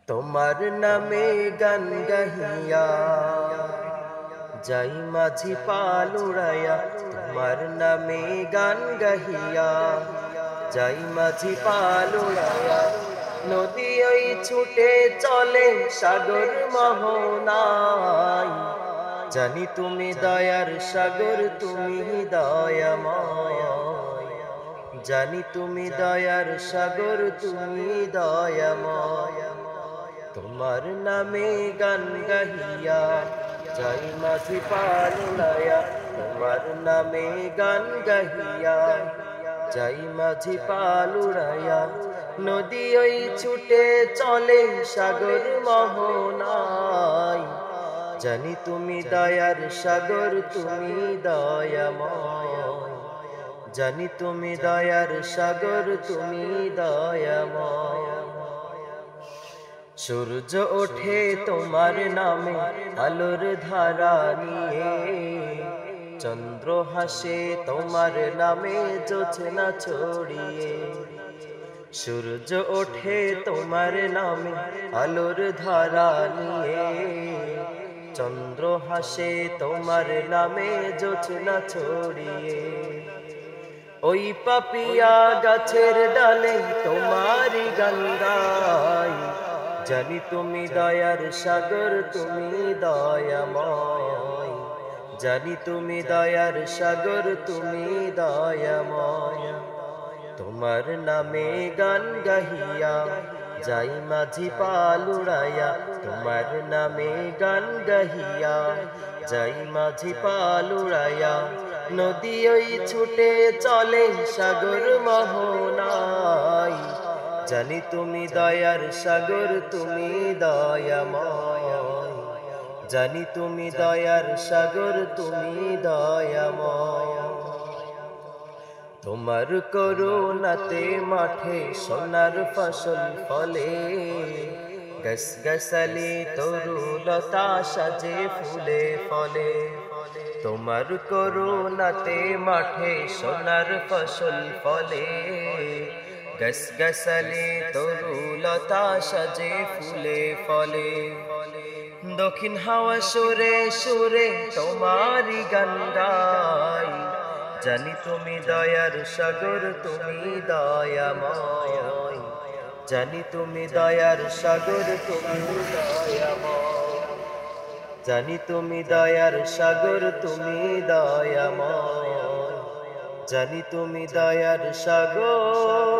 তোমার নামে গান গাহিয়া যাই মাঝি পাল উড়াইয়া, তোমার নামে গান গাহিয়া যাই মাঝি পাল উড়াইয়া। নদী ওই ছুটে চলে সাগর মোহনায়, জানি তুমি দয়ার সাগর, তুমি দয়াময়। জানি তুমি দয়ার সাগর, তুমি দয়াময়। তোমার নামে গান গাহিয়া যাই মাঝি পাল উড়াইয়া, তোমার নামে গান গাহিয়া যাই মাঝি পাল উড়াইয়া। নদী ওই ছুটে চলে সাগর মোহনায়, জানি তুমি দয়ার সাগর, তুমি দয়াময়। জানি তুমি দয়ার সাগর, তুমি দয়াময়। সূর্য ওঠে তোমার নামে আলোর ধারা নিয়ে, চন্দ্র হাসে তোমার নামে জোছনা ছড়িয়ে। সূর্য ওঠে তোমার নামে আলোর ধারা নিয়ে, চন্দ্র হাসে তোমার নামে জোছনা ছড়িয়ে। ওই পাপিয়া গাছের ডালে তোমারি গান গাই, জানি তুমি দয়ার সাগর, তুমি দয়াময়। জানি তুমি দয়ার সাগর, তুমি দয়াময়। তোমার নামে গান গাহিয়া যাই মাঝি পাল উড়াইয়া, তোমার নামে গান গাহিয়া যাই মাঝি পাল উড়াইয়া। নদী ওই ছুটে চলে সাগর মোহনায়, জানি তুমি দয়ার সাগর, তুমি দয়াময়। জানি তুমি দয়ার সাগর, তুমি দয়াময়। তোমার করুণাতে মাঠে সোনার ফসল ফলে, গাছগাছালি তরুলতা সাজে ফুলে ফলে। তোমার করুণাতে মাঠে সোনার ফসল ফলে, গাছগাছালি তরুলতা সাজে ফুলে ফলে। দক্ষিণ হাওয়া সুরে সুরে তোমারি গান গাই, জানি তুমি দয়ার সাগর, তুমি দয়াময়। জানি তুমি দয়ার সাগর, তুমি দয়াময়। জানি তুমি দয়ার সাগর, তুমি দয়াময়। জানি তুমি দয়ার সাগর।